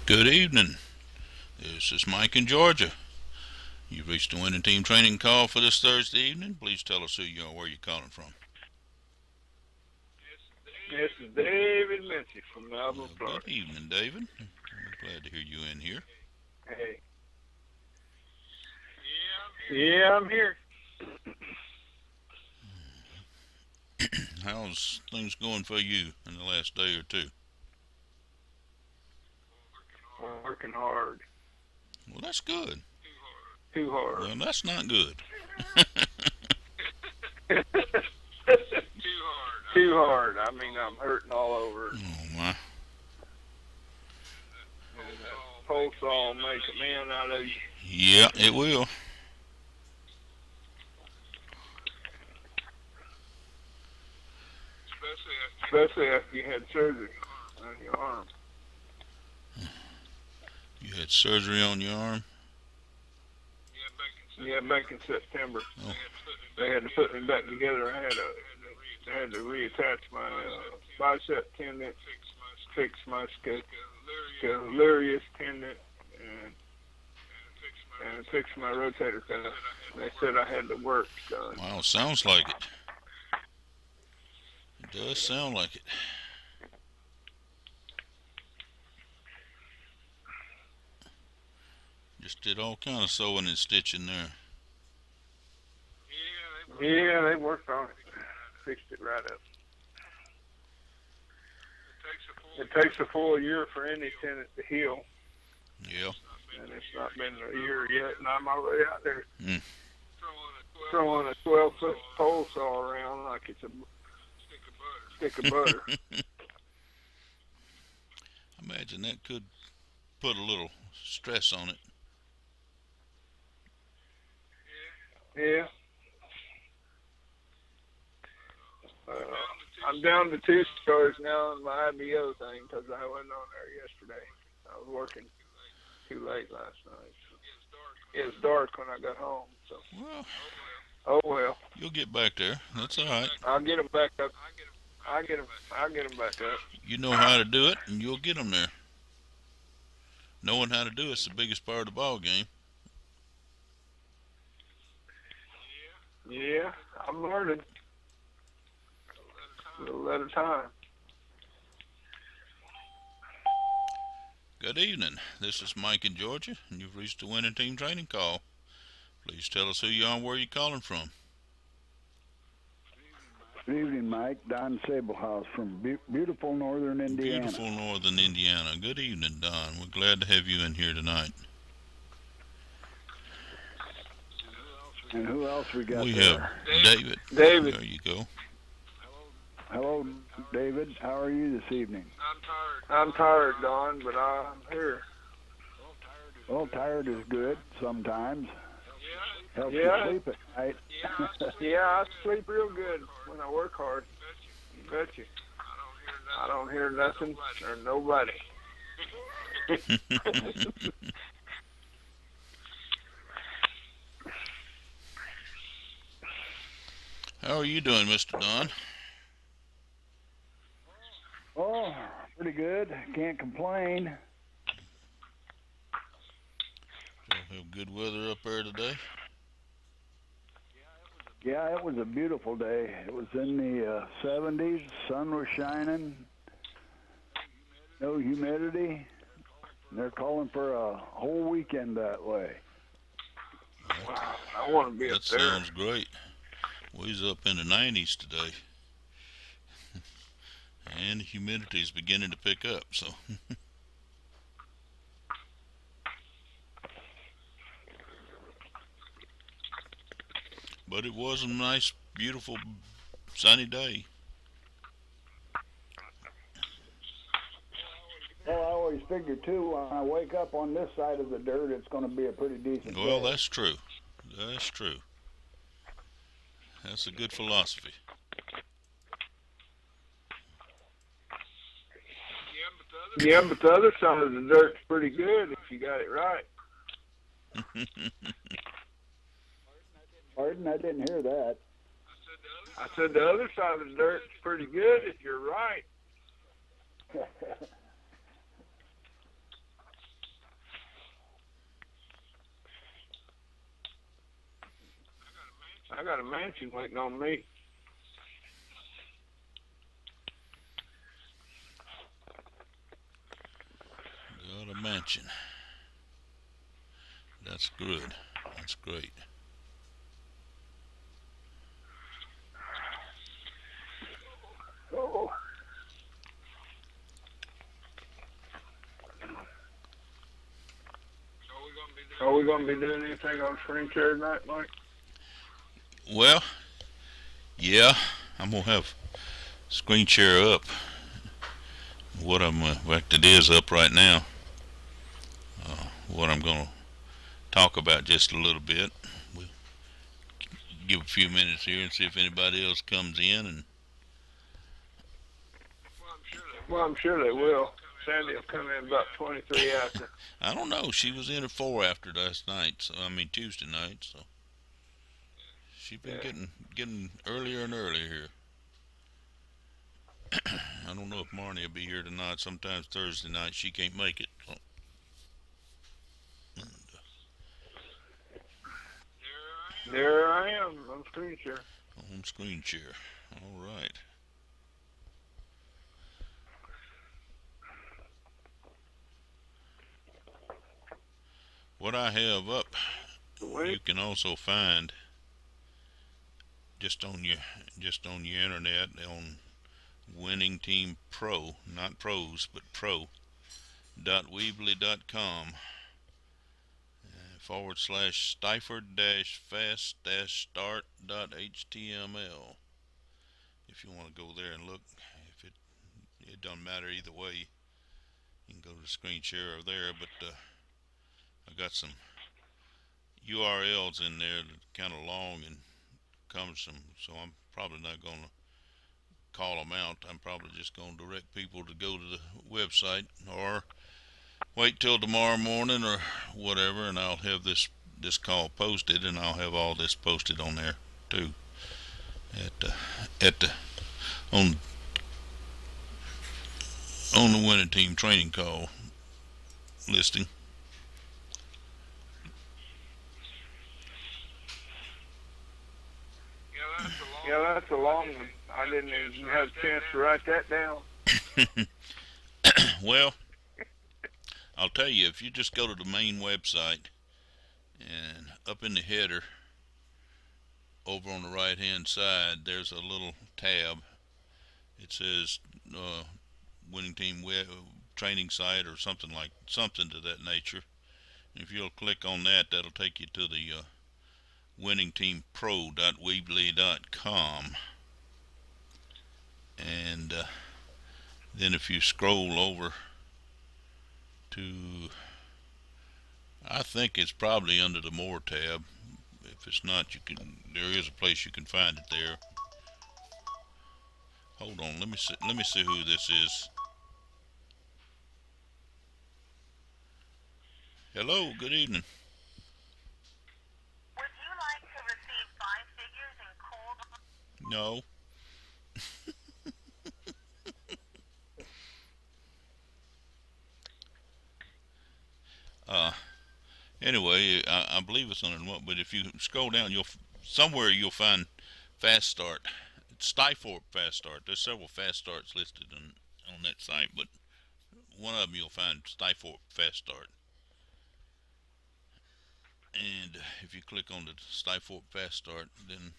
Good evening. This is Mike in Georgia. You've reached the winning team training call for this Thursday evening. Please tell us who you are, where you're calling from. This is David Mincy from Melbourne, Good Florida. evening, David. We're glad to hear you in here. Hey. Yeah, I'm here. How's things going for you in the last day or two? I'm working hard. Well, that's good. Too hard. Well, that's not good. Too hard. I mean, I'm hurting all over. Oh, my. And that pole saw will make a man out of you. Yeah, it will. Especially after you had surgery on your arm. You had surgery on your arm? Yeah, back in September. Oh. They had to put me back together. I had to reattach my bicep tendon, fix my scalarius tendon, and fix my rotator cuff. They said I had to work. Wow, sounds like it. It does sound like it. Just did all kind of sewing and stitching there. Yeah, they worked on it. Fixed it right up. It takes a full year for any tendon to heal. Yeah. And it's not been a year yet, and I'm already out there Mm. throwing a 12-foot pole saw around like it's a stick of butter. Imagine that could put a little stress on it. Yeah. I'm down to 2 stars now on my IBO thing because I wasn't on there yesterday. I was working too late last night. It was dark when I got home. So. Well, oh well. You'll get back there. That's all right. I'll get them back up. I'll get them back up. You know how to do it, and you'll get them there. Knowing how to do it's the biggest part of the ball game. Yeah, I'm learning. A little at a time. Good evening. This is Mike in Georgia, and you've reached the winning team training call. Please tell us who you are and where you're calling from. Good evening, Mike. Don Sablehouse from beautiful northern Indiana. Beautiful northern Indiana. Good evening, Don. We're glad to have you in here tonight. And who else we got We there? have David. David. There you go. Hello, David. How are you this evening? I'm tired, Don, but I'm here. Well, tired is good sometimes. Helps Yeah. you sleep at night. Yeah, I sleep real good when I work hard. You bet you. I don't hear nothing or nobody. How are you doing, Mr. Don? Oh, pretty good. Can't complain. Y'all have good weather up there today? Yeah, it was a beautiful day. It was in the 70s. Sun was shining. No humidity. And they're calling for a whole weekend that way. Wow, I want to be That up there. sounds great. We's up in the 90s today. And the humidity is beginning to pick up, so. But it was a nice, beautiful, sunny day. Well, I always figure, too, when I wake up on this side of the dirt, it's going to be a pretty decent Well, day. that's true. That's true. That's a good philosophy. Yeah, but the other side of the dirt's pretty good if you got it right. Pardon? I didn't hear that. I said the other side of the dirt's pretty good if you're right. got a mansion waiting on me. Got a mansion. That's good. That's great. Oh. Are we gonna be doing anything on screen share tonight, Mike? Well, yeah, I'm gonna have screen share up. What I'm, in fact, it is up right now. What I'm gonna talk about just a little bit. We'll give a few minutes here and see if anybody else comes in. And Well, I'm sure they will. Sandy will come in about 23 after. I don't know. She was in at 4 after last night. So I mean Tuesday night. So she's been getting earlier and earlier here. I don't know if Marnie will be here tonight. Sometimes Thursday night she can't make it. So. There I am on screen share. On screen share. All right. What I have up, you can also find just on your internet on Winning Team Pro, not pros, but pro.weebly.com /Stiford-fast-start.html. If you want to go there and look, if it doesn't matter either way, you can go to the screen share there. But I got some URLs in there that kind of long and cumbersome, so I'm probably not going to call them out. I'm probably just going to direct people to go to the website or wait till tomorrow morning or whatever, and I'll have this call posted, and I'll have all this posted on there too at the on the Winning Team training call listing. Yeah, that's a long one. I didn't even have a chance to write that down. Well, I'll tell you, if you just go to the main website and up in the header over on the right hand side, there's a little tab. It says Winning Team web training site or something to that nature. And if you'll click on that, that'll take you to the winningteampro.weebly.com. And then if you scroll over to, I think it's probably under the More tab. If it's not, there is a place you can find it there. Hold on, let me see who this is. Hello, good evening. Would you like to receive 5 figures in cold? No. Anyway, I believe it's under one, but if you scroll down, you'll find Fast Start. It's Stiford Fast Start. There's several Fast Starts listed on that site, but one of them you'll find Stiford Fast Start. And if you click on the Stiford Fast Start, then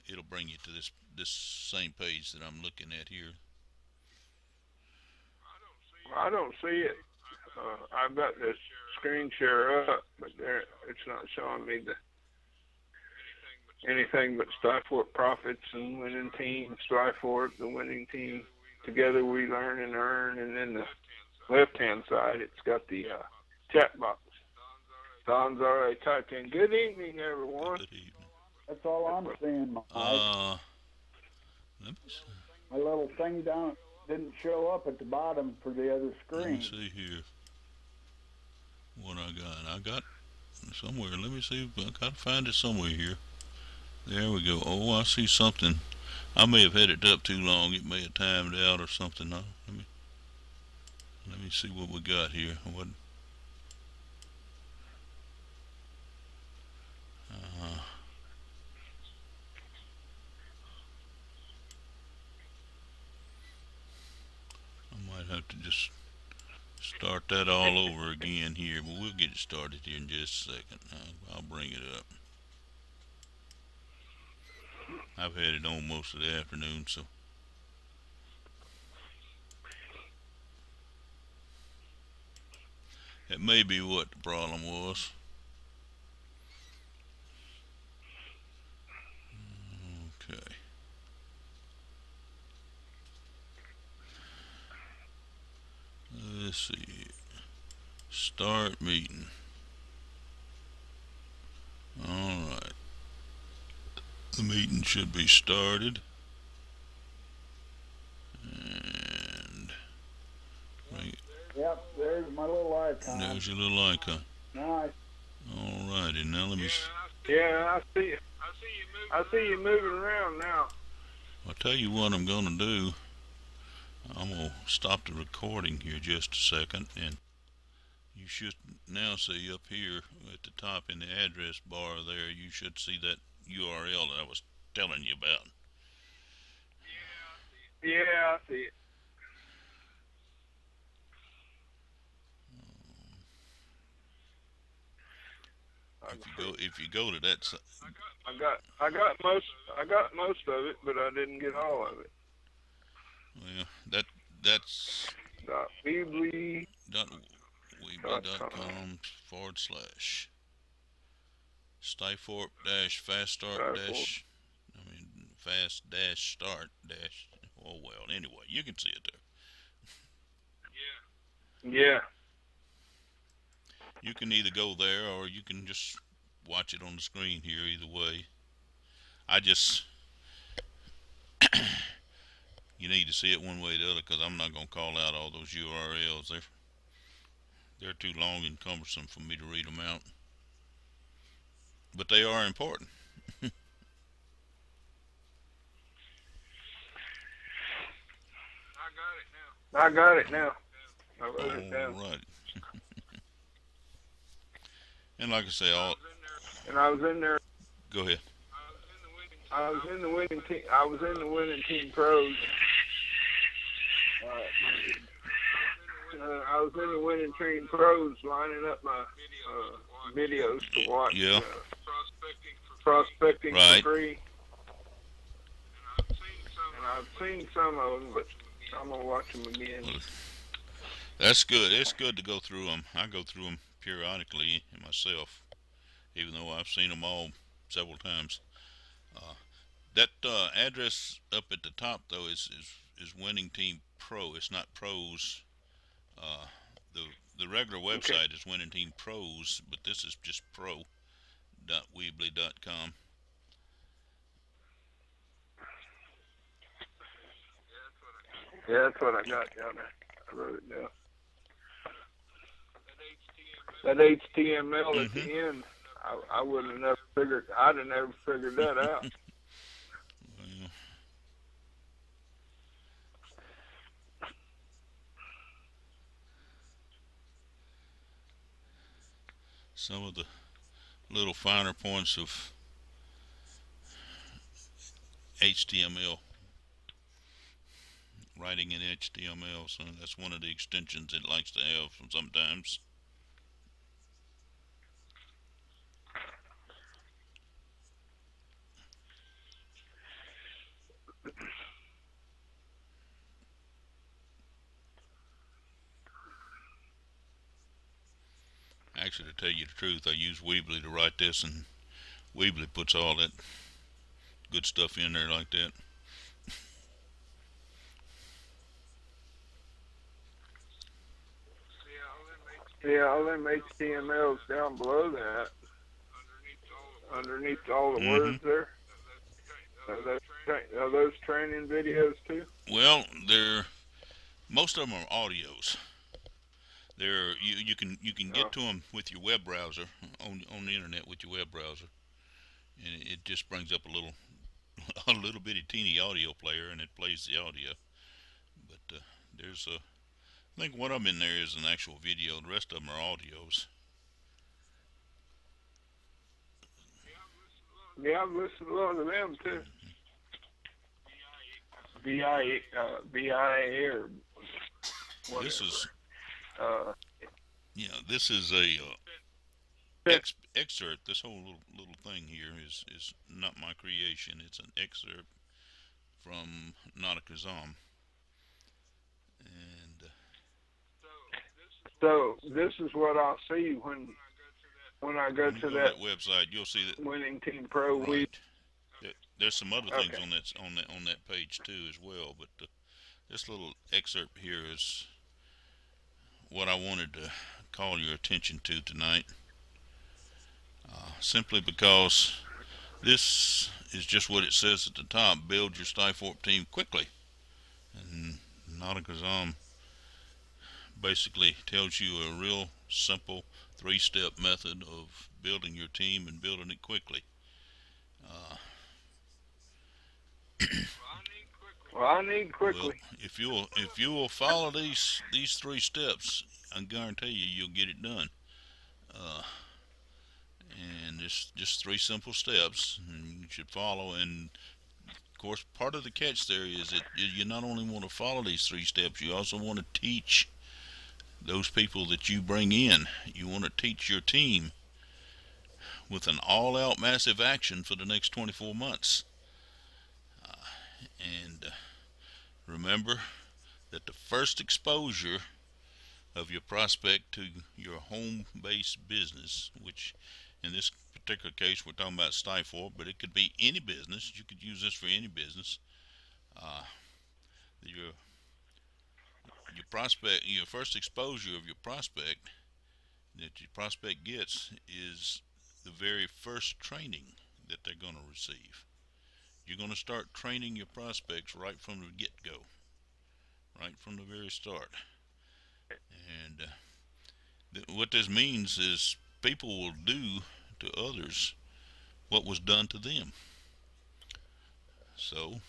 it'll bring you to this same page that I'm looking at here. I don't see it. I've got this screen share up, but it's not showing me anything but Stiford Profits and Winning Team, Stiford, the Winning Team. Together we learn and earn, and then the left-hand side, it's got the chat box. Don's already typed in. Good evening, everyone. Good evening. That's all I'm seeing, Mike. Let me see. My little thing down didn't show up at the bottom for the other Let screen. me see here. What I got somewhere. Let me see. I gotta find it somewhere here. There we go. Oh, I see something. I may have had it up too long. It may have timed out or something. No, let me see what we got here. What? I'd have to just start that all over again here, but we'll get it started here in just a second. I'll bring it up. I've had it on most of the afternoon, so. That may be what the problem was. Okay. Let's see. Start meeting. Alright. The meeting should be started. And Yep, there's my little icon. there's your little icon. Nice. Alrighty, now let me. Yeah, I see you. I see you moving around now. I'll tell you what I'm gonna do. I'm gonna stop the recording here just a second, and you should now see up here at the top in the address bar there, you should see that URL that I was telling you about. Yeah, I see it. If you go to that site, I got most of it, but I didn't get all of it. well, that's Weebly. Weebly.com / Stifort dash fast start dash, fast dash start dash, oh well, anyway, you can see it there. Yeah. You can either go there or you can just watch it on the screen here, either way. I just, you need to see it one way or the other, because I'm not going to call out all those URLs. They're too long and cumbersome for me to read them out. But they are important. I got it now. I wrote it down. Right. And like I say, And I was in there. go ahead. I was in the winning team. I was in the winning team pros. I was in the winning team pros, lining up my videos to watch. Yeah. Prospecting Right. for free. And I've seen some of them, but I'm gonna watch them again. That's good. It's good to go through them. I go through them periodically myself, even though I've seen them all several times. That address up at the top, though, is Winning Team Pro. It's not Pros. The regular website is Winning Team Pros, but this is just pro.weebly.com. Yeah, that's what I got down there. I wrote it down. That HTML at the end, I wouldn't have never figured. I'd have never figured that out. Well, some of the little finer points of HTML, writing in HTML, so that's one of the extensions it likes to have sometimes. Actually, to tell you the truth, I use Weebly to write this, and Weebly puts all that good stuff in there like that. Yeah, all them HTMLs down below that, underneath all the words there. Are those training videos too? Well, most of them are audios. You can get to them with your web browser on the internet with your web browser, and it just brings up a little bitty teeny audio player, and it plays the audio. But I think one of them in there is an actual video. The rest of them are audios. Yeah, I've listened to a lot of them too. BIA or This is, Uh, this is a excerpt. This whole little thing here is not my creation. It's an excerpt from Nauticazam, and so this is what I'll see when I go when you to go that to that website, you'll see that. Winning Team Pro Right. week. There's some other things Okay. on that page too as well, but this little excerpt here is what I wanted to call your attention to tonight. Simply because this is just what it says at the top: build your Skyfork team quickly. And Nauticazam basically tells you a real simple 3-step method of building your team and building it quickly. Well, I need quickly. Well, if you will follow these 3 steps, I guarantee you'll get it done. Uh, and it's just 3 simple steps, and you should follow. And of course, part of the catch there is that you not only want to follow these 3 steps, you also want to teach those people that you bring in. You want to teach your team with an all-out massive action for the next 24 months. And remember that the first exposure of your prospect to your home-based business, which in this particular case we're talking about Skyfork, but it could be any business. You could use this for any business. Your prospect, your first exposure of your prospect that your prospect gets is the very first training that they're going to receive. You're going to start training your prospects right from the get-go, right from the very start. And what this means is people will do to others what was done to them. So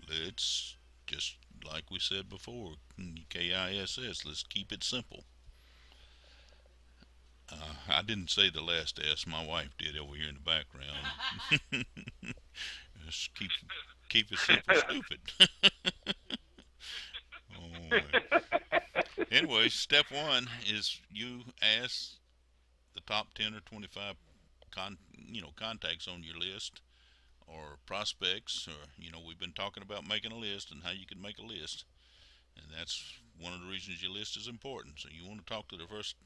let's just, like we said before, KISS, let's keep it simple. I didn't say the last S. My wife did over here in the background. Just keep it simple, stupid. Oh, anyway, step 1 is you ask the top 10 or 25 contacts on your list, or prospects, or we've been talking about making a list and how you can make a list, and that's one of the reasons your list is important. So you want to talk to the first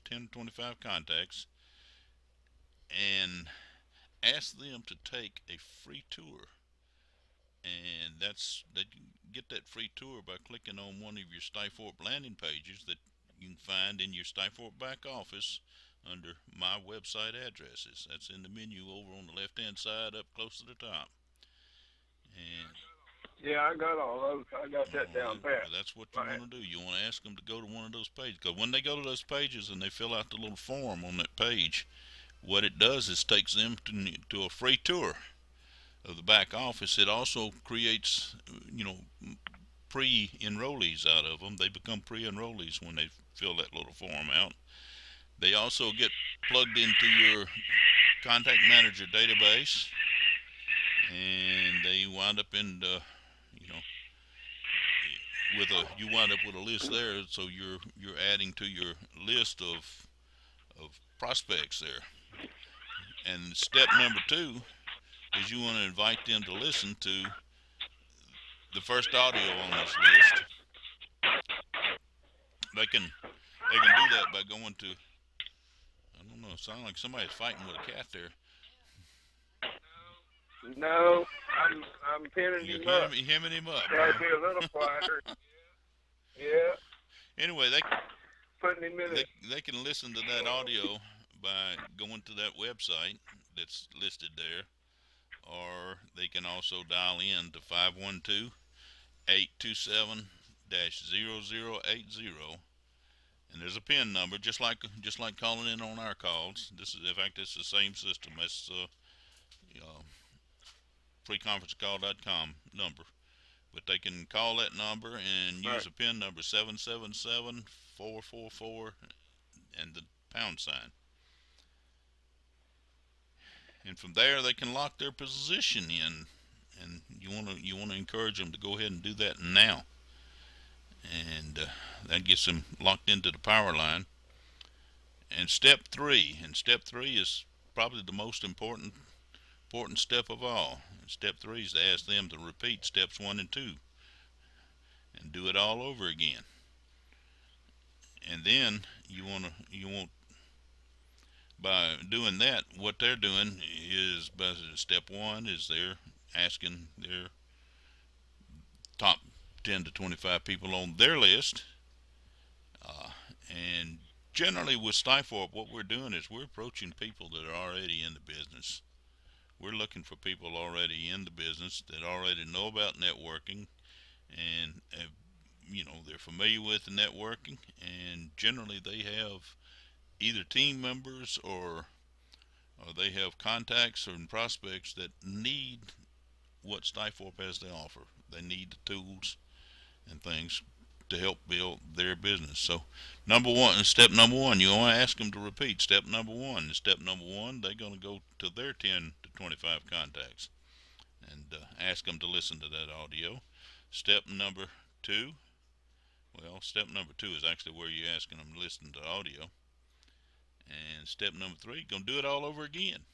10 to 25 contacts and ask them to take a free tour. And they can get that free tour by clicking on one of your Skyfork landing pages that you can find in your Skyfork back office under my website addresses. That's in the menu over on the left hand side up close to the top. And Yeah, I got all those. I got that down pat. that's what you want to do. You want to ask them to go to one of those pages, because when they go to those pages and they fill out the little form on that page, what it does is takes them to a free tour of the back office. It also creates, pre-enrollees out of them. They become pre-enrollees when they fill that little form out. They also get plugged into your contact manager database, and they wind up in the, you wind up with a list there. So you're adding to your list of prospects there. And step number 2 is you want to invite them to listen to the first audio on this list. They can do that by going to, I don't know, it sounds like somebody's fighting with a cat there. No, I'm pinning You're him up. hemming him up. Try to be a little quieter. Yeah, Anyway, putting him in it. they can listen to that audio by going to that website that's listed there, or they can also dial in to 512-827-0080, and there's a PIN number, just like calling in on our calls. This is, in fact, it's the same system. It's preconferencecall.com number, but they can call that number and use a PIN number 777-444 and the pound sign. And from there they can lock their position in, and you want to encourage them to go ahead and do that now. And That gets them locked into the power line. And step three is probably the most important step of all. Step three is to ask them to repeat steps 1 and 2 and do it all over again. And then you want by doing that, what they're doing is, by step 1 is they're asking their top 10 to 25 people on their list. And generally with Stifop, what we're doing is we're approaching people that are already in the business. We're looking for people already in the business that already know about networking, and they're familiar with the networking, and generally they have either team members or they have contacts or prospects that need what Stifop has to offer. They need the tools and things to help build their business. So step number one, you want to ask them to repeat step number one. Step number one, they're going to go to their 10 to 25 contacts and ask them to listen to that audio. Step number two is actually where you're asking them to listen to the audio. And step number three, going to do it all over again.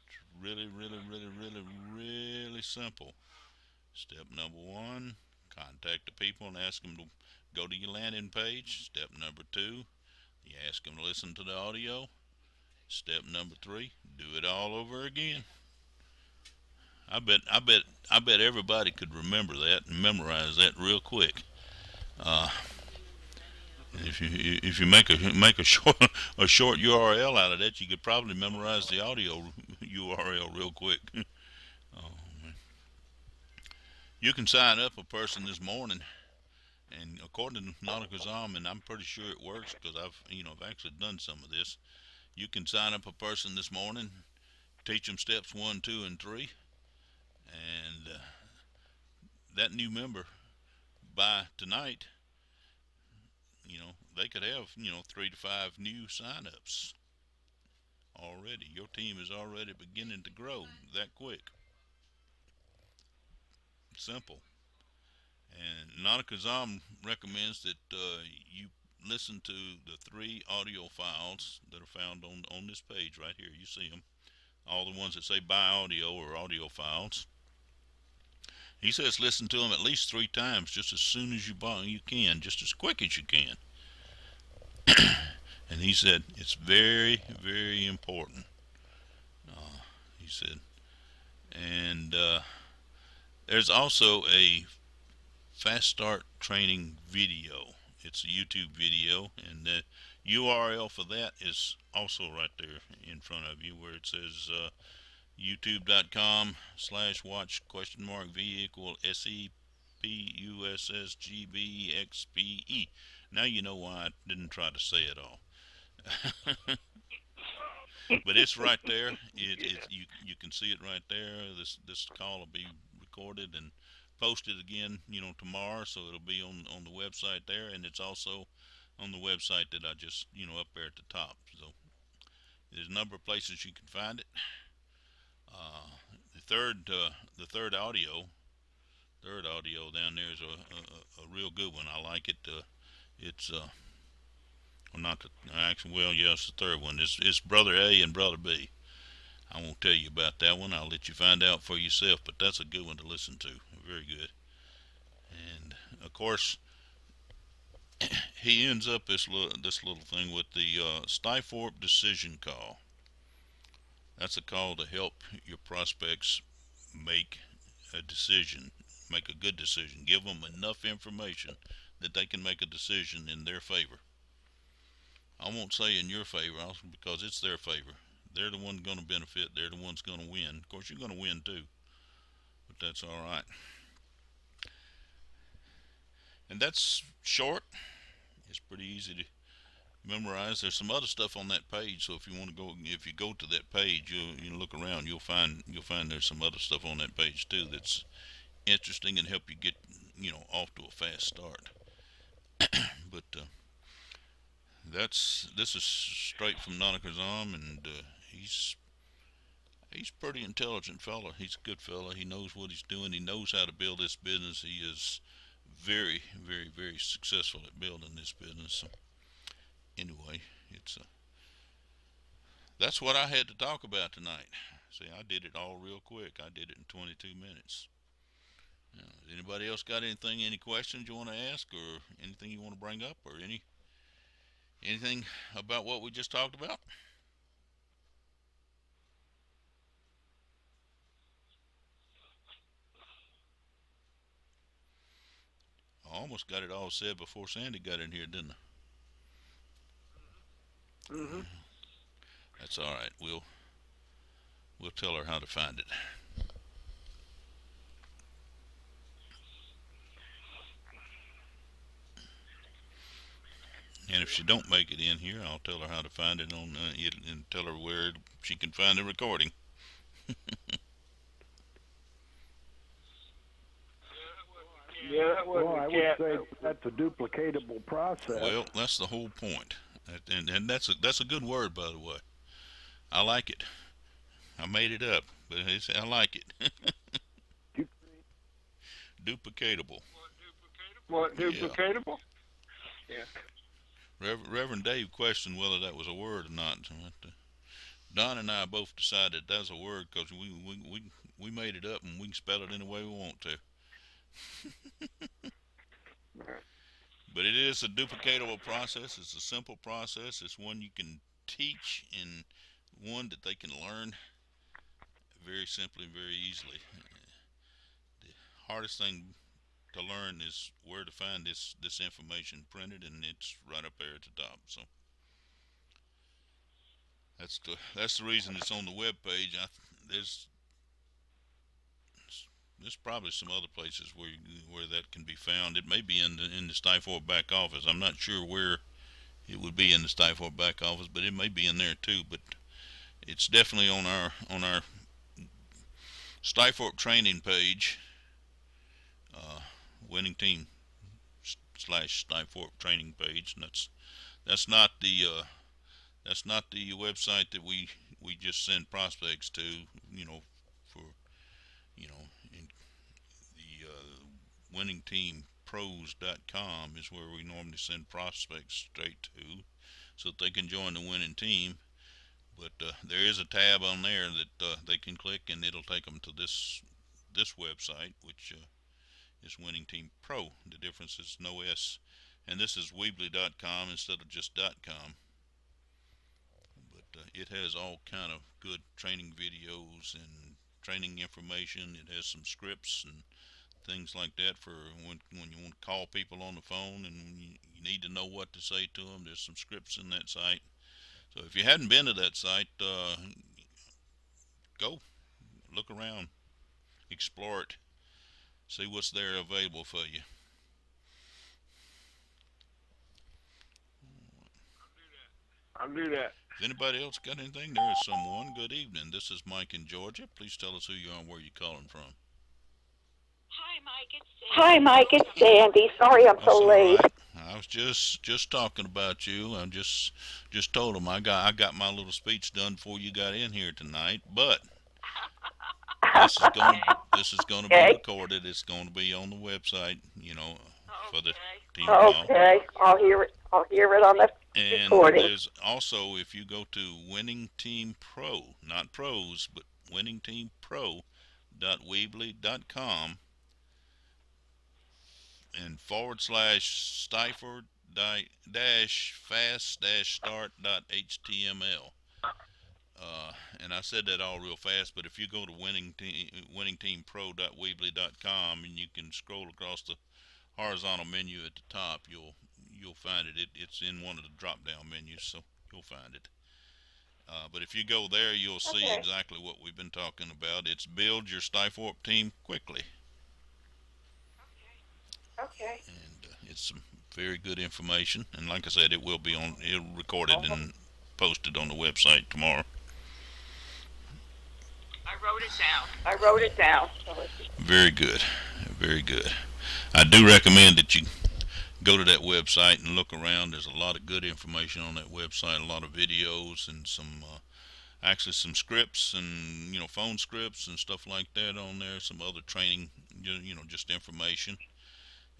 It's really, really, really, really, really simple. Step number one, contact the people and ask them to go to your landing page. Step number two, you ask them to listen to the audio. Step number three, do it all over again. I bet everybody could remember that and memorize that real quick. If you make a short URL out of that, you could probably memorize the audio URL real quick. You can sign up a person this morning, and according to Nauticazam, and I'm pretty sure it works because I've actually done some of this. You can sign up a person this morning, teach them steps 1, 2, and 3, and that new member by tonight, they could have 3 to 5 new sign-ups already. Your team is already beginning to grow that quick. Simple. And Nauticazam recommends that you listen to the 3 audio files that are found on this page right here. You see them, all the ones that say buy audio or audio files. He says listen to them at least 3 times, just as soon as you can, just as quick as you can. And he said it's very, very important. He said, and there's also a fast start training video. It's a YouTube video, and the URL for that is also right there in front of you, where it says youtube.com/watch V equal SEPUSSGBXPE. Now you know why I didn't try to say it all. But it's right there. You can see it right there. This call will be recorded and posted again, tomorrow, so it'll be on the website there, and it's also on the website that I just, up there at the top. So there's a number of places you can find it. The third audio down there is a real good one. I like it. It's it's the third one. It's Brother A and Brother B. I won't tell you about that one. I'll let you find out for yourself, but that's a good one to listen to. Very good. And of course, he ends up this little thing with the Stifop decision call. That's a call to help your prospects make a decision, make a good decision. Give them enough information that they can make a decision in their favor. I won't say in your favor, because it's their favor. They're the ones going to benefit. They're the ones going to win. Of course, you're going to win too, but that's all right. And that's short. It's pretty easy to memorize. There's some other stuff on that page, so if you go to that page, you look around, you'll find there's some other stuff on that page too that's interesting and help you get off to a fast start. But this is straight from Nauticazam, and he's pretty intelligent fella. He's a good fella. He knows what he's doing. He knows how to build this business. He is very, very, very successful at building this business. So anyway, it's that's what I had to talk about tonight. See, I did it all real quick. I did it in 22 minutes. Anybody else got anything, any questions you want to ask, or anything you want to bring up, or anything about what we just talked about? I almost got it all said before Sandy got in here, didn't I? Mhm. That's all right. We'll tell her how to find it. And if she don't make it in here, I'll tell her how to find it on it and tell her where she can find the recording. Yeah, that Well, wasn't I a would cat. say that's a duplicatable process. Well, that's the whole point, and that's a good word, by the way. I like it. I made it up, but I like it. Duplicatable. What, Yeah. duplicatable? Yeah. Reverend Dave questioned whether that was a word or not. Don and I both decided that's a word because we made it up and we can spell it any way we want to. Right. But it is a duplicatable process. It's a simple process. It's one you can teach and one that they can learn very simply, very easily. The hardest thing to learn is where to find this information printed, and it's right up there at the top. So that's the reason it's on the web page. There's there's probably some other places where that can be found. It may be in the Stifort back office. I'm not sure where it would be in the Stifort back office, but it may be in there too. But it's definitely on our Stifort training page, uh, winning team slash Stifort training page, and that's not the that's not the website that we just send prospects to. You know, for you know, in the winningteampros.com is where we normally send prospects straight to, so that they can join the winning team. But there is a tab on there that they can click, and it'll take them to this website, which is Winning Team Pro. The difference is no S, and this is Weebly.com instead of just .com. But it has all kind of good training videos and training information. It has some scripts and things like that for when you want to call people on the phone and you need to know what to say to them. There's some scripts in that site. So if you hadn't been to that site, go look around, explore it, see what's there available for you. I'll do that. Has anybody else got anything? There is someone. Good evening. This is Mike in Georgia. Please tell us who you are and where you're calling from. Hi, Mike. It's Sandy. Sorry I'm That's so all late. right. I was just talking about you. I just told them I got my little speech done before you got in here tonight. But this is gonna be Okay. recorded. It's gonna be on the website. For the team call. Okay. I'll hear it. I'll hear it on the And recording. there's also, if you go to Winning Team Pro, not pros, but winningteampro.weebly.com and /Stiford dash fast dash start.html. And I said that all real fast, but if you go to winningteampro.weebly.com and you can scroll across the horizontal menu at the top, you'll find it. It's in one of the drop down menus, so you'll find it. But if you go there, you'll see Okay. exactly what we've been talking about. It's build your Stifort team quickly, Okay. and it's some very good information. And like I said, it'll recorded and posted on the website tomorrow. I wrote it down. Very good, very good. I do recommend that you go to that website and look around. There's a lot of good information on that website, a lot of videos and actually some scripts and phone scripts and stuff like that on there. Some other training, just information.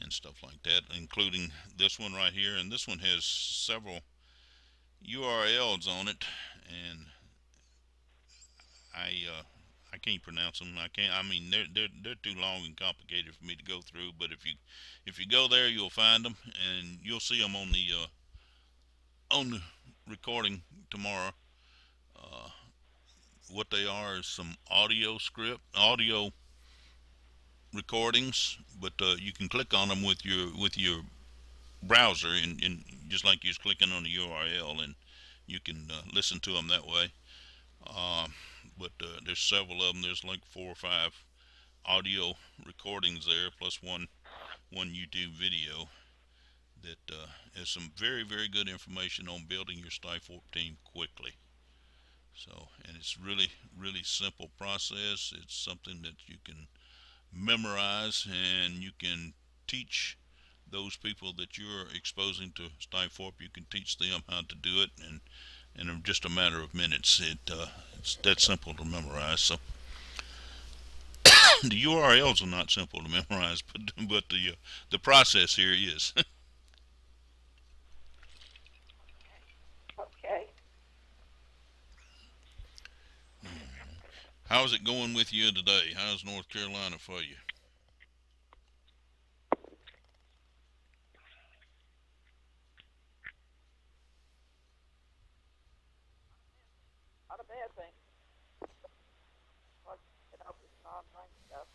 and stuff like that, including this one right here. And this one has several URLs on it, and I can't pronounce them. I can't. I mean, they're too long and complicated for me to go through. But if you go there, you'll find them, and you'll see them on the recording tomorrow. Uh, what they are is some audio recordings, but you can click on them with your browser, and just like you're clicking on the URL, and you can listen to them that way. Uh, but there's several of them. There's like 4 or 5 audio recordings there, plus one YouTube video that has some very, very good information on building your Stifort team quickly. So, and it's really, really simple process. It's something that you can memorize, and you can teach those people that you're exposing to Stifort. You can teach them how to do it, and in just a matter of minutes. It's that simple to memorize. So the URLs are not simple to memorize, but the process here is. Okay. How's it going with you today? How's North Carolina for you? Not a bad thing. Well, this online stuff.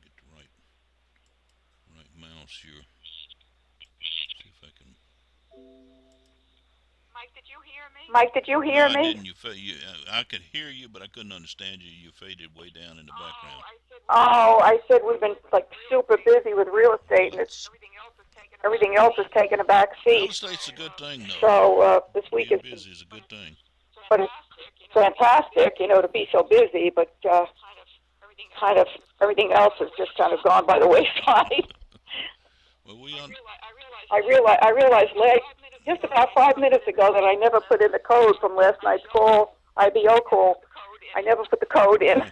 Get the right mouse here. See if I can. Mike, did you hear me? Mike, did you hear No, I me? didn't. I could hear you, but I couldn't understand you. You faded way down in the background. Oh, I said we've been like super busy with real estate, and it's Everything else is taking a back everything else is taking a back Real seat. estate's a good thing, though. So this week Being is, busy is a good thing. but it's fantastic, to be so busy. But kind of everything else has just kind of gone by the wayside. Well, I realized just about 5 minutes ago that I never put in the code from last night's call, IBO call. I never put the code in.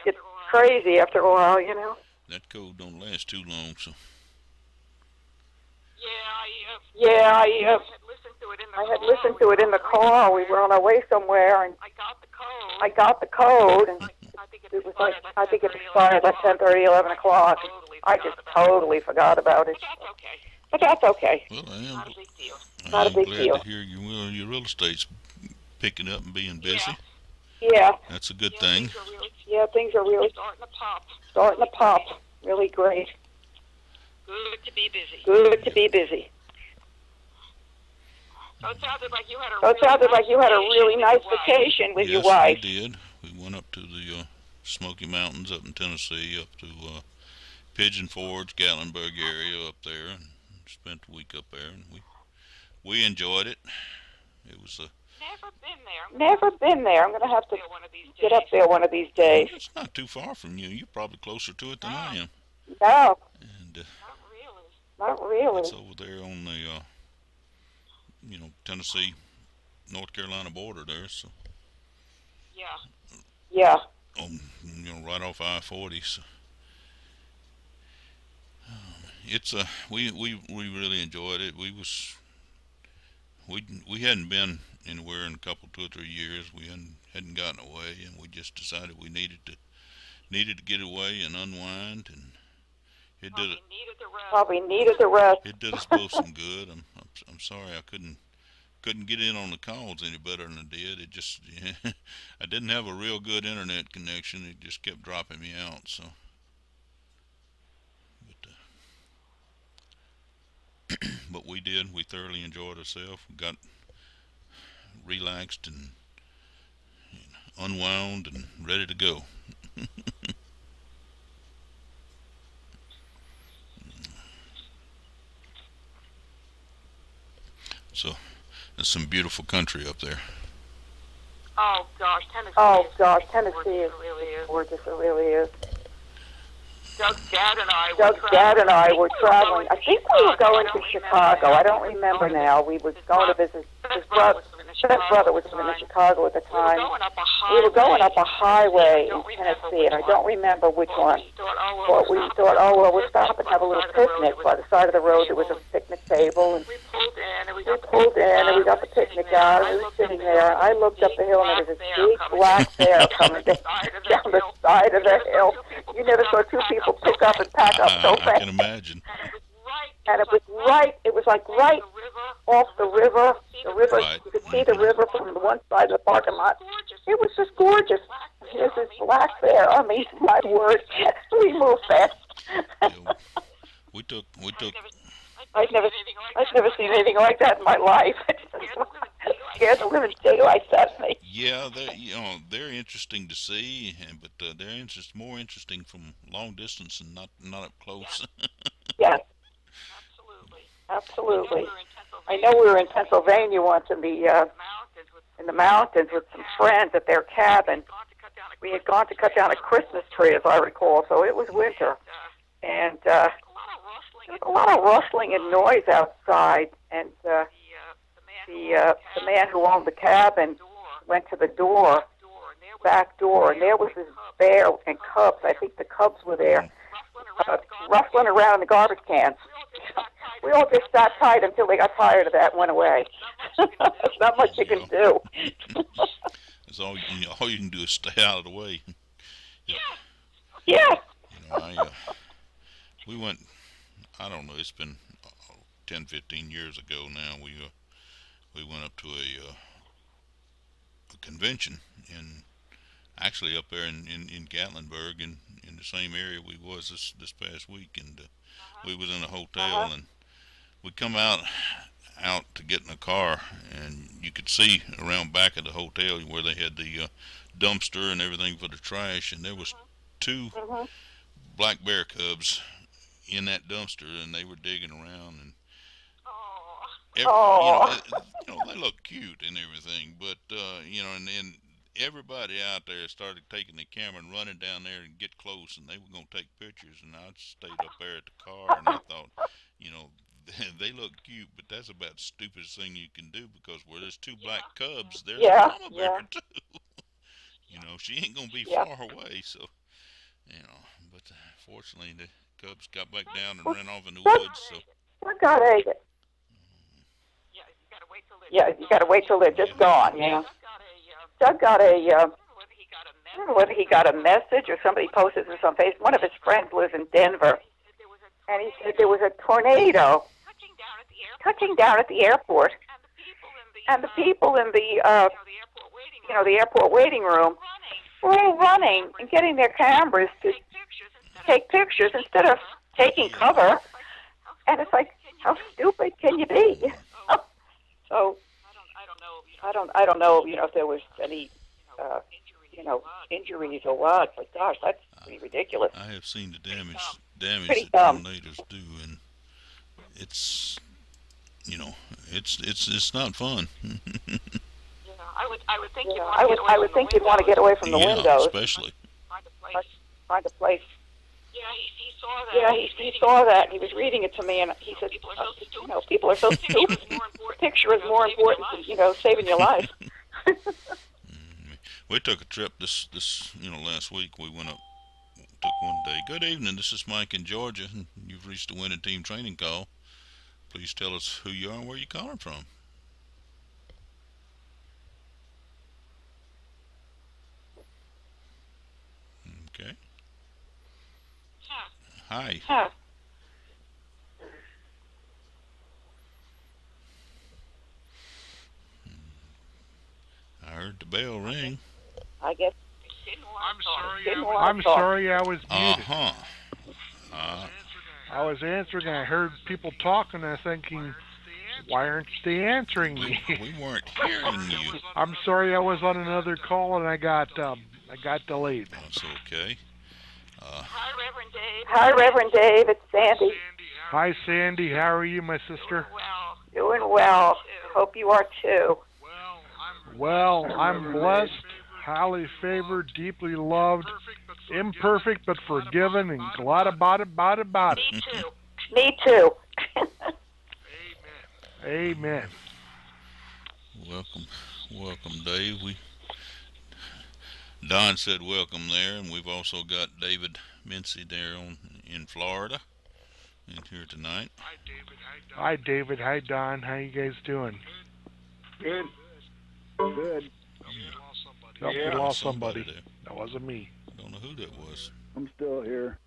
It's crazy after a while, that code don't last too long, so. Yeah, I had listened to it in the car. We were on our way somewhere, and I got the code, and it was like, I think it expired like 10:30, 11 o'clock. I just totally forgot about it. But that's okay. Well, I am. Not a I'm big glad deal. to hear your real estate's picking up and being busy. Yeah, That's a good thing. yeah, things are really starting to pop. Really great. Good to be busy. Good to be busy. So it sounded like you had a really nice vacation with your Yes, wife. we did. We went up to the Smoky Mountains up in Tennessee, up to Pigeon Forge, Gatlinburg area up there, and spent the week up there, and we enjoyed it. It was Never been there. I'm going to have to get up there one of these days. it's not too far from you. You're probably closer to it than I am. No, And not really. it's over there on the Tennessee, North Carolina border there. So Yeah. right off I-40. So it's we really enjoyed it. We hadn't been anywhere in a couple 2 or 3 years. We hadn't gotten away, and we just decided we needed to get away and unwind, and it did it. Probably needed the rest. It did us both some good. I'm sorry I couldn't get in on the calls any better than I did. It just I didn't have a real good internet connection. It just kept dropping me out. So, but we did. We thoroughly enjoyed ourselves. We got relaxed and unwound and ready to go. So, there's some beautiful country up there. Oh gosh, Tennessee Tennessee is really is. gorgeous. It really is. Doug's dad and I were traveling. I think we were going to Chicago. I don't remember now. We were going to visit his brother. His brother was living in Chicago at the time. We were going up a highway in Tennessee, and I don't remember which one. But we thought, oh, well, we'll stop and have a little picnic. By the side of the road, there was a picnic table, and we pulled in, and we got the picnic out, and we were sitting there. I looked up the hill, and there was this big black bear coming down the side of the hill. You never saw two people pick up and pack up so fast. I can imagine. And it was like right off the river. Right. You could see the river from the one side of the parking lot. It was just gorgeous. There's this black bear. I mean, my word, we moved fast. Yeah, we took. I've never seen anything like that in my life. Scared the living daylights out of me. Yeah, they're interesting to see, but they're more interesting from long distance and not up close. Yes. Absolutely. I know we were in Pennsylvania once in the mountains with some friends at their cabin. We had gone to cut down a Christmas tree, as I recall, so it was winter. And there was a lot of rustling and noise outside. And the man who owned the cabin went to the back door, and there was this bear and cubs. I think the cubs were there, rustling around in the garbage cans. We all just sat tight until they got tired of that and went away. There's not much you can do. That's all you can do is stay out of the way. Yeah. We went. I don't know. It's been 10, 15 years ago now. We went up to a convention actually up there in Gatlinburg in the same area we was this past week, and we was in a hotel, and we come out to get in a car, and you could see around back of the hotel where they had the dumpster and everything for the trash, and there was two black bear cubs in that dumpster, and they were digging around, and they look cute and everything, but and everybody out there started taking the camera and running down there and get close, and they were going to take pictures, and I stayed up there at the car, and I thought, they look cute, but that's about the stupidest thing you can do, because where there's two black cubs, there's a mama bear too. She ain't going to be far away, so, but fortunately the cubs got back down and ran off in the woods, so. You gotta wait till they're just gone, yeah. Doug got I don't know whether he got a message or somebody posted this on Facebook. One of his friends lives in Denver, and he said there was a tornado touching down at the airport, and the people in the the airport waiting room were all running and getting their cameras to take pictures instead of taking cover. And it's like, how stupid can you be? So I don't know, if there was any, injuries or what. But gosh, that's pretty ridiculous. I have seen the damage that tornadoes do, and it's, it's not fun. I would think you'd want to get away from the windows, especially. Find a place. Yeah, he saw that. He was reading it to me, and he said, people are so stupid. Picture is more important than, saving your life. We took a trip this last week. We went up, took one day. Good evening, this is Mike in Georgia. You've reached the winning team training call. Please tell us who you are and where you're calling from. Okay. Hi. I heard the bell ring. I guess. I'm sorry, I was muted. I was answering, and I heard people talking, and I was thinking, why aren't they answering me? We weren't hearing you. I'm sorry, I was on another call, and I got delayed. That's okay. Hi, Reverend Dave. It's Sandy. Hi, Sandy. How are you, my sister? Doing well. Hope you are too. Well, I'm blessed. highly favored, deeply loved, imperfect but forgiven, and glad about it. Me too. Me too. Amen. Welcome, Dave. Don said welcome there, and we've also got David Mincy there in Florida, in here tonight. Hi, David. Hi, Don. How you guys doing? Good. Good. Nope, Yeah. we lost somebody. there. That wasn't me. I don't know who that was. I'm still here.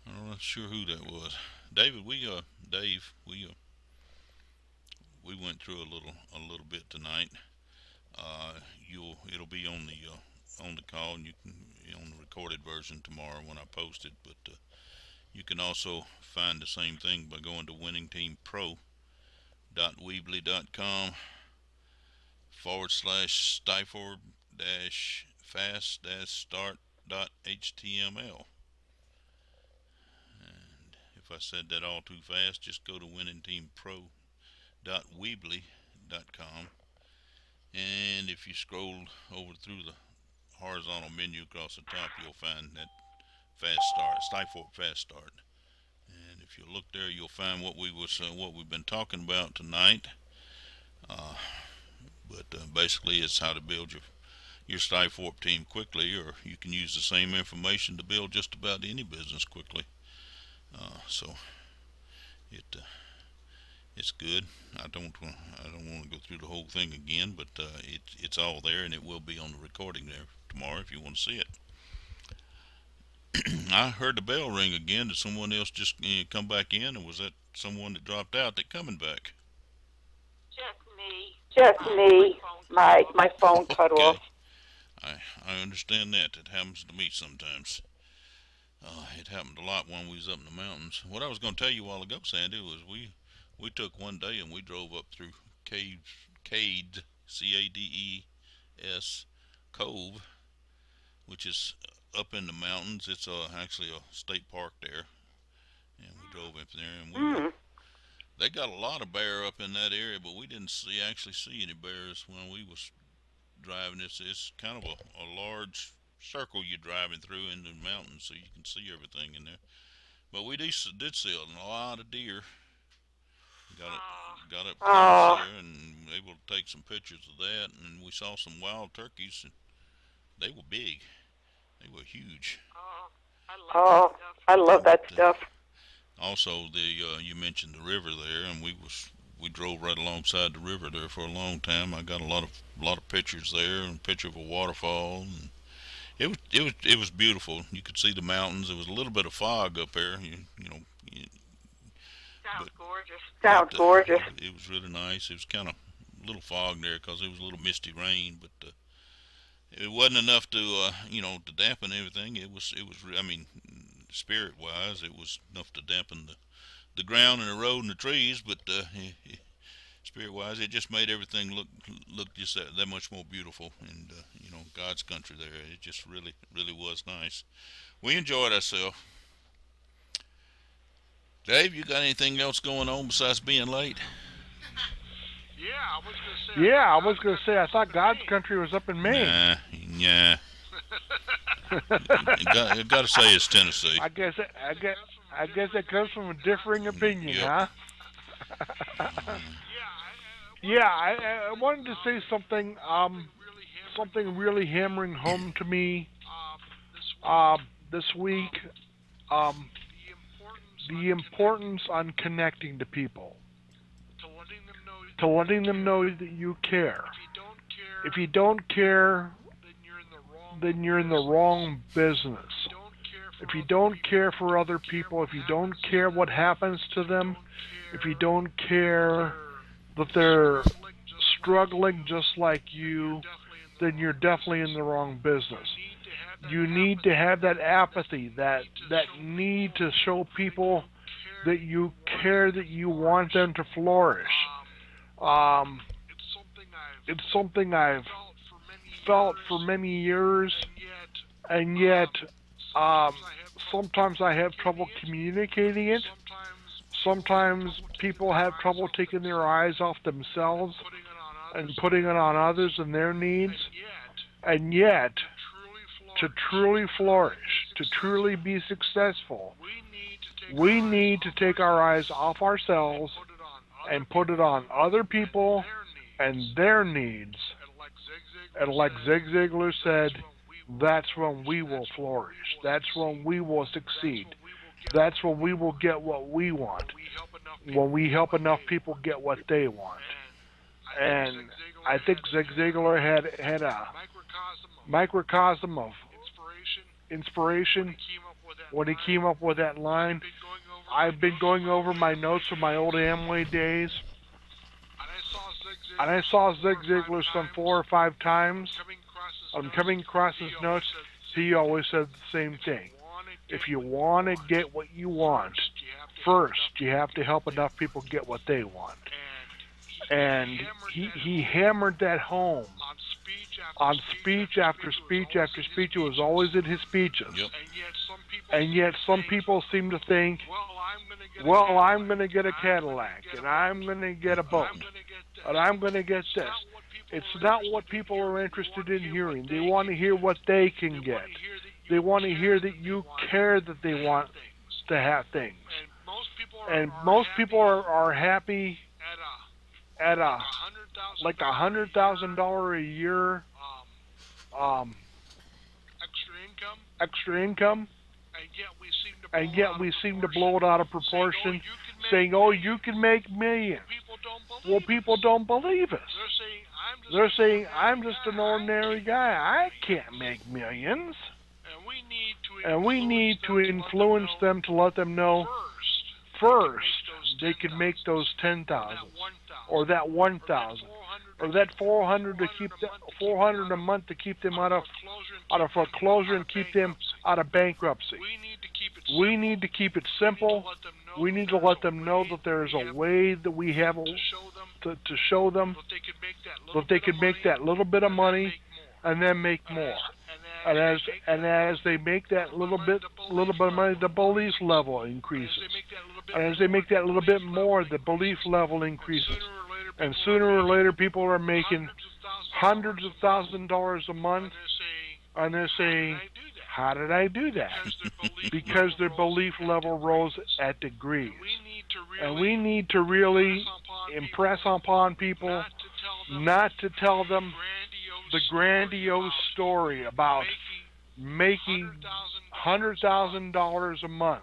I'm not sure who that was. David, Dave, we went through a little bit tonight. It'll be on the call, and you can on the recorded version tomorrow when I post it. But you can also find the same thing by going to winningteampro.weebly.com/stiford-fast-start.html. And if I said that all too fast, just go to winningteampro.weebly.com. And if you scroll over through the horizontal menu across the top, you'll find that Fast Start, Stiford Fast Start. And if you look there, you'll find what we've been talking about tonight. But basically, it's how to build your Stiford team quickly, or you can use the same information to build just about any business quickly. So it's good. I don't want to go through the whole thing again, but it's all there, and it will be on the recording there tomorrow if you want to see it. I heard the bell ring again. Did someone else just come back in, or was that someone that dropped out that coming back? Just me. My phone cut Okay. off. I understand that. It happens to me sometimes. It happened a lot when we was up in the mountains. What I was going to tell you a while ago, Sandy, was we took one day and we drove up through Cades, C-A-D-E-S, Cove, which is up in the mountains. It's actually a state park there, and we drove up there, and they got a lot of bear up in that area, but we didn't actually see any bears when we was driving. It's kind of a large circle you're driving through in the mountains, so you can see everything in there. But we did see a lot of deer. Got up close there and able to take some pictures of that, and we saw some wild turkeys, and they were big. They were huge. Oh, I love that stuff. Also, you mentioned the river there, and we drove right alongside the river there for a long time. I got a lot of pictures there, and a picture of a waterfall, and it was beautiful. You could see the mountains. There was a little bit of fog up there, Sounds gorgeous. It was really nice. It was kind of a little fog there because it was a little misty rain, but it wasn't enough to to dampen everything. It was I mean, spirit-wise, it was enough to dampen the ground and the road and the trees, but spirit-wise, it just made everything look just that much more beautiful. And God's country there, it just really was nice. We enjoyed ourselves. Dave, you got anything else going on besides being late? Yeah, I was gonna say I thought God's country was up in Maine. Yeah. I gotta say it's Tennessee. I guess that comes from a differing opinion, huh? Yeah, I wanted to say something really hammering home to me this week. The importance on connecting to people, to letting them know that you care. If you don't care, then you're in the wrong business. If you don't care for other people, if you don't care what happens to them, if you don't care that they're struggling just like you, then you're definitely in the wrong business. You need to have that apathy, that need to show people that you care, that you want them to flourish. It's something I've felt for many years, and yet sometimes I have trouble communicating it. Sometimes people have trouble taking their eyes off themselves others and their needs, and yet to truly flourish, to truly be successful, we need to take our eyes off ourselves and put it on other people and their needs. And like Zig Ziglar said, that's when we will flourish. That's when we will succeed. That's when we will get what we want. When we help enough people get what they want. And I think Zig Ziglar had a microcosm of inspiration when he came up with that line. I've been going over my notes from my old Amway days, and I saw Zig Ziglar some 4 or 5 times. I'm coming across his notes. He always said the same thing. If you want to get what you want, first you have to help enough people get what they want. And he hammered that home on speech after speech after speech. It was always in his speeches. Yep. And yet some people seem to think, well, I'm going to get a Cadillac, and I'm going to get a boat, and I'm going to get this. It's not what people are interested in hearing. They want to hear what they can get. They want to hear that you care that they want to have things. And most people are happy at like $100,000 a year extra income, and yet we seem to blow it out of proportion, saying, oh, you can make millions. Well, people don't believe us. They're saying, I'm just an ordinary guy. I can't make millions. And we need to influence them to let them know first they can make those 10,000 or that 1,000 or that 400 to keep the 400 a month to keep them out of foreclosure and keep them out of bankruptcy. We need to keep it simple. We need to let them know that there is a way that we have to show them that they can make that little bit of money and then make more. And as they make that little bit of money, the belief level increases. And as they make that little bit more, the belief level increases. And sooner or later, people are making hundreds of $1,000s a month, and they're saying, how did I do that? Because their belief level rose at degrees. And we need to really impress upon people not to tell them the grandiose story about making $100,000 a month.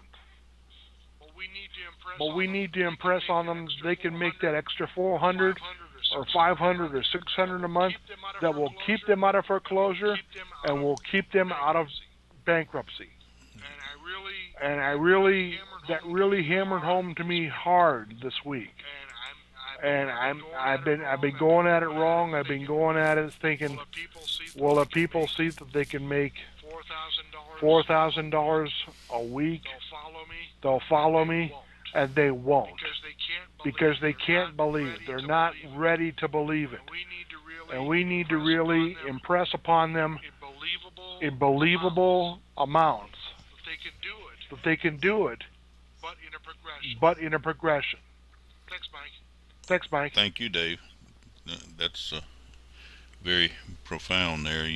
But we need to impress on them they can make that extra 400 or 500 or 600 a month that will keep them out of foreclosure and will keep them out of bankruptcy. And that really hammered home to me hard this week. And I've been going at it wrong. I've been going at it thinking, well, if people see that they can make $4,000 a week, they'll follow me, and they won't, because they can't believe. They're not ready to believe it. And we need to really impress upon them in believable amounts that they can do it, but in a progression. Thanks, Mike. Thank you, Dave. That's very profound there.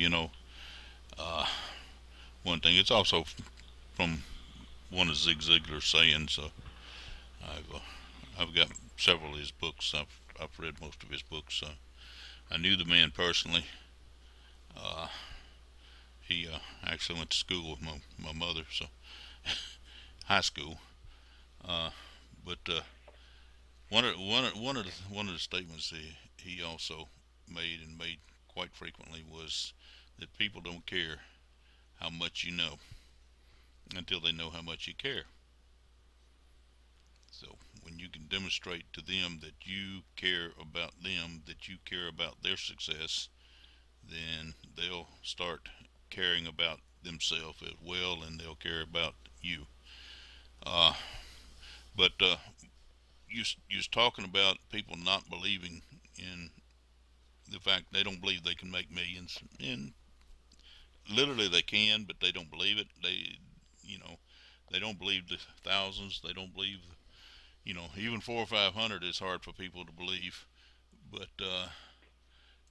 One thing, it's also from one of Zig Ziglar's sayings. I've got several of his books. I've read most of his books. I knew the man personally. He actually went to school with my mother, so high school. But one of the statements he also made quite frequently was that people don't care how much you know until they know how much you care. So when you can demonstrate to them that you care about them, that you care about their success, then they'll start caring about themselves as well, and they'll care about you. But you was talking about people not believing in the fact they don't believe they can make millions, and literally they can, but they don't believe it. They don't believe the thousands. They don't believe, even 400 or 500 is hard for people to believe. But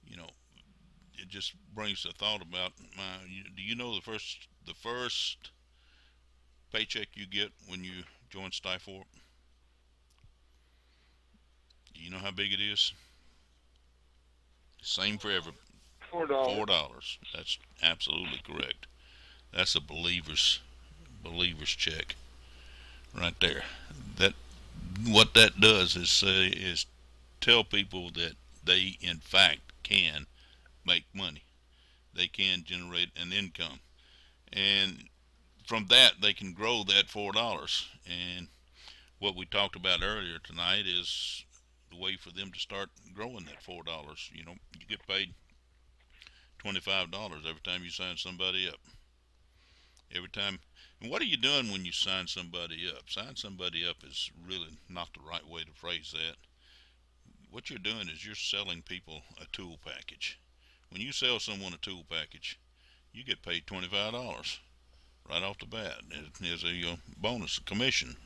you know, it just brings a thought about do you know the first paycheck you get when you join Stifort? Do you know how big it is? Same for every $4. $4. That's absolutely correct. That's a believer's check right there. That what that does is say is tell people that they in fact can make money. They can generate an income, and from that they can grow that $4. And what we talked about earlier tonight is the way for them to start growing that $4. You know, you get paid $25 every time you sign somebody up. Every time. And what are you doing when you sign somebody up? Sign somebody up is really not the right way to phrase that. What you're doing is you're selling people a tool package. When you sell someone a tool package, you get paid $25 right off the bat as a bonus, a commission.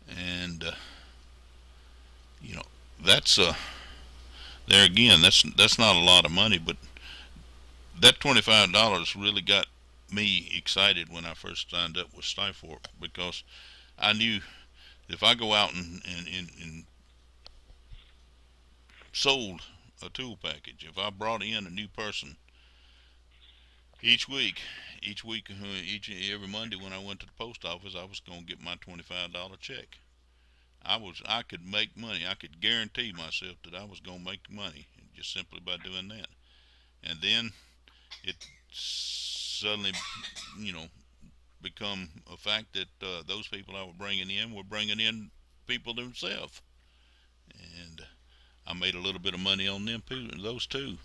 And you know, that's there again. That's not a lot of money, but that $25 really got me excited when I first signed up with Stifort, because I knew if I go out and sold a tool package, if I brought in a new person each week, every Monday when I went to the post office, I was going to get my $25 check. I could make money. I could guarantee myself that I was going to make money just simply by doing that. And then it suddenly, you know, become a fact that those people I was bringing in were bringing in people themselves, and I made a little bit of money on them those too.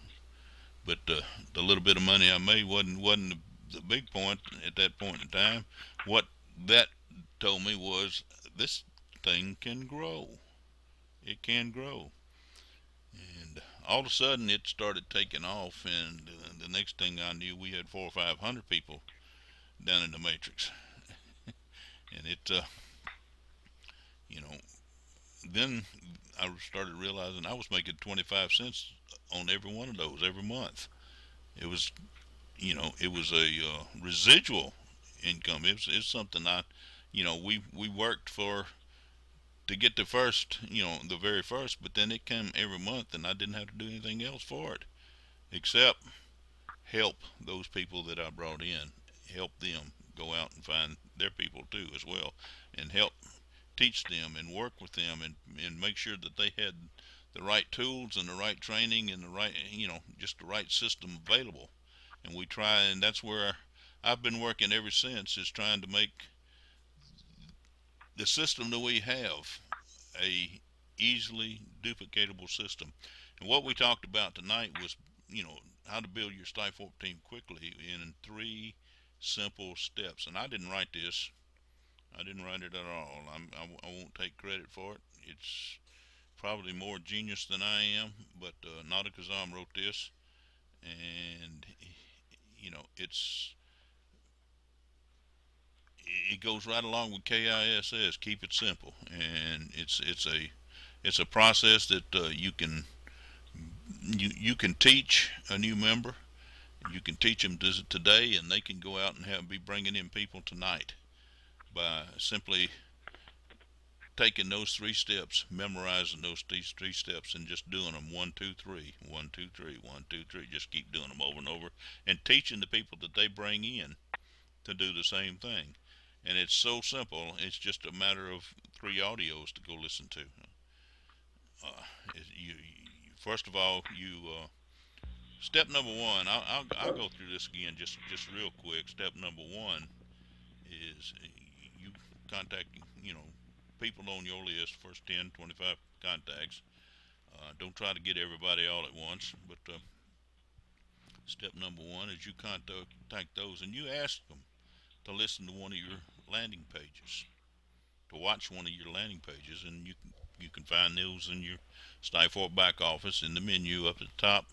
But the little bit of money I made wasn't the big point at that point in time. What that told me was this thing can grow. It can grow. And all of a sudden it started taking off, and the next thing I knew, we had 400 or 500 people down in the matrix. And it, you know, then I started realizing I was making 25 cents on every one of those every month. It was, it was a residual income. It's something we worked for to get the first, the very first, but then it came every month, and I didn't have to do anything else for it except help those people that I brought in, help them go out and find their people too as well, and help teach them and work with them, and make sure that they had the right tools and the right training and the right, just the right system available. And we try, and that's where I've been working ever since, is trying to make the system that we have a easily duplicatable system. And what we talked about tonight was, how to build your Stifort team quickly in 3 simple steps. And I didn't write this. I didn't write it at all. I won't take credit for it. It's probably more genius than I am, but Nada Kazam wrote this, and it goes right along with KISS. Keep it simple, and it's a process that you can teach a new member. You can teach them today, and they can go out and be bringing in people tonight by simply taking those 3 steps, memorizing these 3 steps, and just doing them 1, 2, 3, 1, 2, 3, 1, 2, 3. Just keep doing them over and over, and teaching the people that they bring in to do the same thing. And it's so simple. It's just a matter of 3 audios to go listen to. First of all, step number 1. I'll go through this again just real quick. Step number 1 is you contact people on your list, first 10, 25 contacts. Don't try to get everybody all at once, but step number 1 is you contact those, and you ask them to listen to one of your landing pages, to watch one of your landing pages, and you can find those in your Stifort back office in the menu up at the top.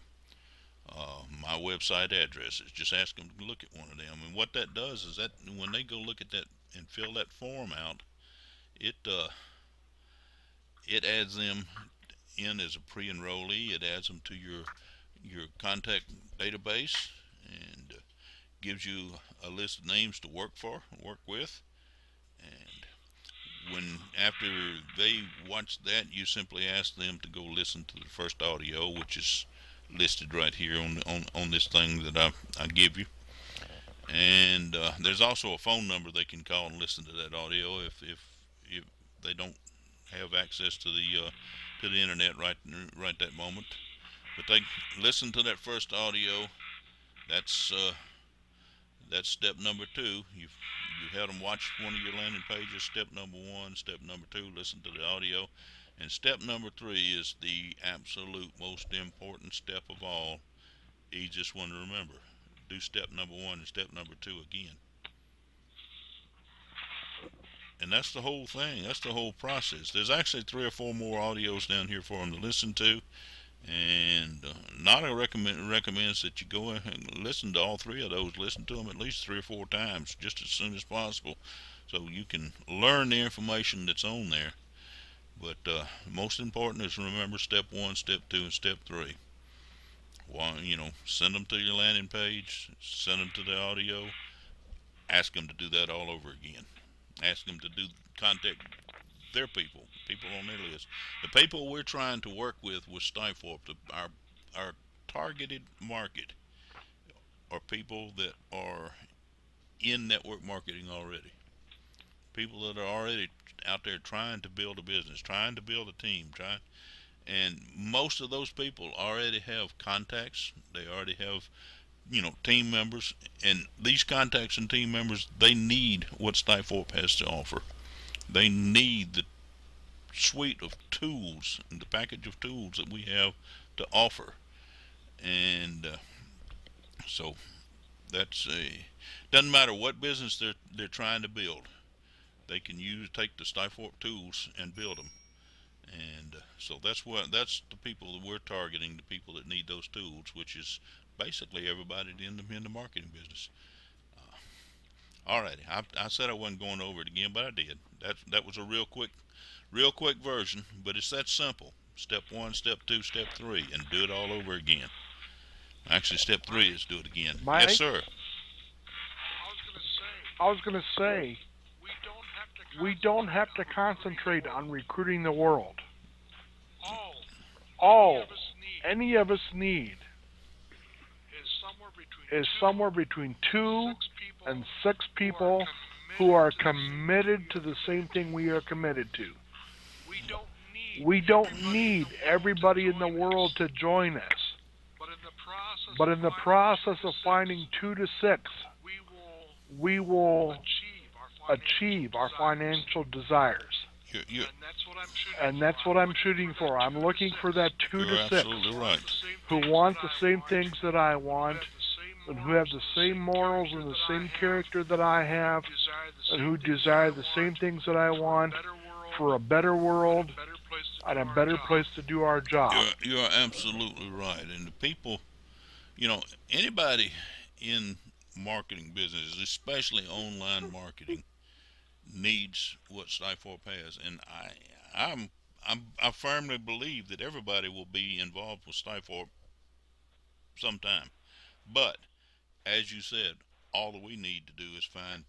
My website addresses. Just ask them to look at one of them, and what that does is that when they go look at that and fill that form out, it adds them in as a pre-enrollee. It adds them to your your contact database, and gives you a list of names to work with. And when after they watch that, you simply ask them to go listen to the first audio, which is listed right here on this thing that I give you. And there's also a phone number they can call and listen to that audio if they don't have access to the internet right that moment. But they listen to that first audio. That's that's step number two. You had them watch one of your landing pages. Step number one. Step number two, listen to the audio. And step number three is the absolute most important step of all. Easiest one to remember. Do step number one and step number two again. And that's the whole thing. That's the whole process. There's actually 3 or 4 more audios down here for them to listen to. And Nada recommends that you go and listen to all 3 of those. Listen to them at least 3 or 4 times, just as soon as possible, so you can learn the information that's on there. But most important is remember step 1, step 2, and step 3. Well, send them to your landing page, send them to the audio, ask them to do that all over again. Ask them to contact their people on their list. The people we're trying to work with Stifel, our targeted market are people that are in network marketing already. People that are already out there trying to build a business, trying to build a team, and most of those people already have contacts. They already have, team members, and these contacts and team members, they need what Stifel has to offer. They need the suite of tools and the package of tools that we have to offer. And so that's doesn't matter what business they're trying to build. They can take the Stifel tools and build them. And so that's the people that we're targeting, the people that need those tools, which is basically everybody in the marketing business. Alrighty, I said I wasn't going over it again, but I did. That was a real quick version, but it's that simple. Step 1, step 2, step 3, and do it all over again. Actually, step 3 is do it again. Mike? Yes, sir. I was going to say, we don't have to concentrate on recruiting the world. All any of us need is somewhere between 2 and 6 people who are committed to the same thing we are committed to. We don't need everybody in the world to join us. But in the process of finding 2 to 6, we will achieve our financial desires. And that's what I'm shooting for. I'm looking for that 2 to 6 absolutely right. who want the same things that I want, and who have the same morals and the same character that I have, and who desire the same things that I want for a better world and a better place to do our job. You're absolutely right. And the people, anybody in marketing business, especially online marketing, needs what Stifel has. And I firmly believe that everybody will be involved with Stifel sometime. But as you said, all that we need to do is find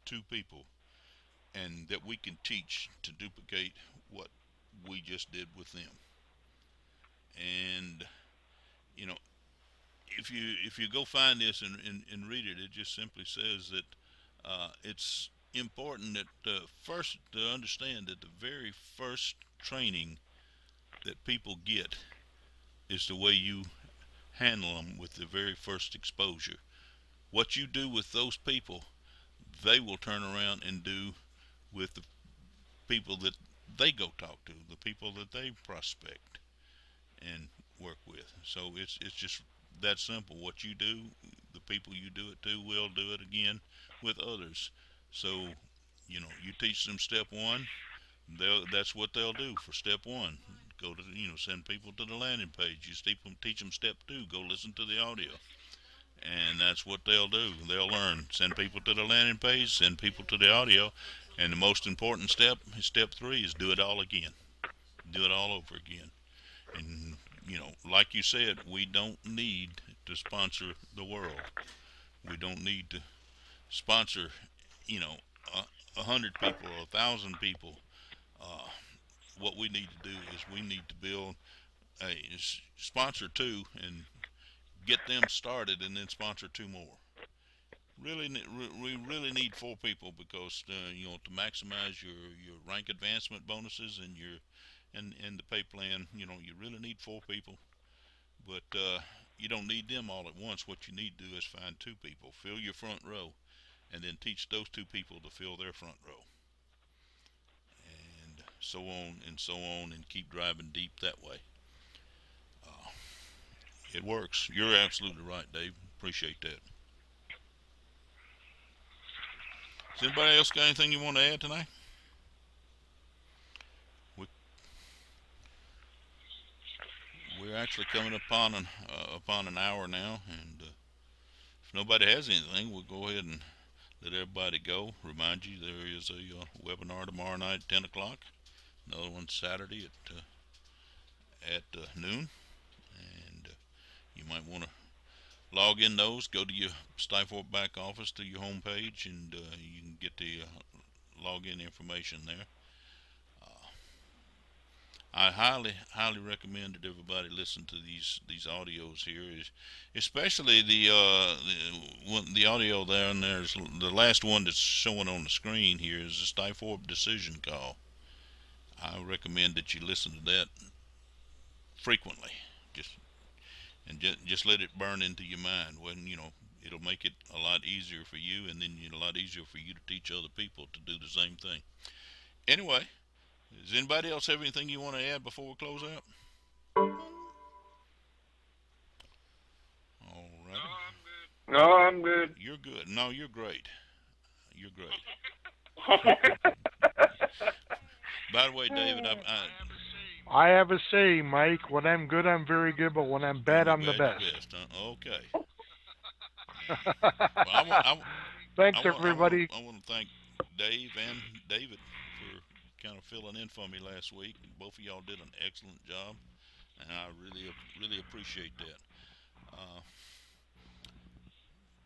2 people and that we can teach to duplicate what we just did with them. And if you go find this and read it, it just simply says that it's important that first to understand that the very first training that people get is the way you handle them with the very first exposure. What you do with those people, they will turn around and do with the people that they go talk to, the people that they prospect and work with. So it's just that simple. What you do, the people you do it to will do it again with others. So, you teach them step 1, that's what they'll do for step 1. Go to, send people to the landing page. You teach them step 2, go listen to the audio. And that's what they'll do. They'll learn. Send people to the landing page, send people to the audio. And the most important step 3, is do it all again. Do it all over again. And like you said, we don't need to sponsor the world. We don't need to sponsor, you know, 100 people or 1,000 people. What we need to do is we need to build sponsor two and get them started, and then sponsor two more. We really need 4 people because to maximize your rank advancement bonuses and your and the pay plan. You really need 4 people, but you don't need them all at once. What you need to do is find 2 people, fill your front row, and then teach those 2 people to fill their front row, and so on and so on, and keep driving deep that way. It works. You're absolutely right, Dave. Appreciate that. Has anybody else got anything you want to add tonight? We're actually coming upon an hour now, and if nobody has anything, we'll go ahead and let everybody go. Remind you there is a webinar tomorrow night at 10 o'clock. Another one Saturday at noon, and you might want to log in those. Go to your Stifel back office to your home page, and you can get the login information there. I highly recommend that everybody listen to these audios here, especially the audio there, and there's the last one that's showing on the screen here is the Stifel decision call. I recommend that you listen to that frequently, just let it burn into your mind. When it'll make it a lot easier for you, and then a lot easier for you to teach other people to do the same thing. Anyway, does anybody else have anything you want to add before we close out? All right. No, I'm good. You're good. No, you're great. You're great. By the way, David, I have a saying, Mike. When I'm good, I'm very good, but when I'm bad, I'm the best. Okay. Well, Thanks, everybody. I want to thank Dave and David for kind of filling in for me last week. Both of y'all did an excellent job, and I really appreciate that.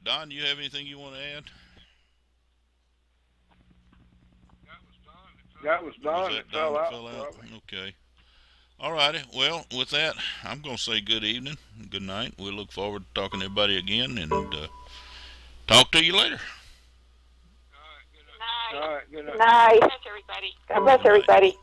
Don, you have anything you want to add? That was Don. It fell out. Okay. All righty. Well, with that, I'm going to say good evening, good night. We'll look forward to talking to everybody again, and talk to you later. All right, good night. Night. God bless everybody.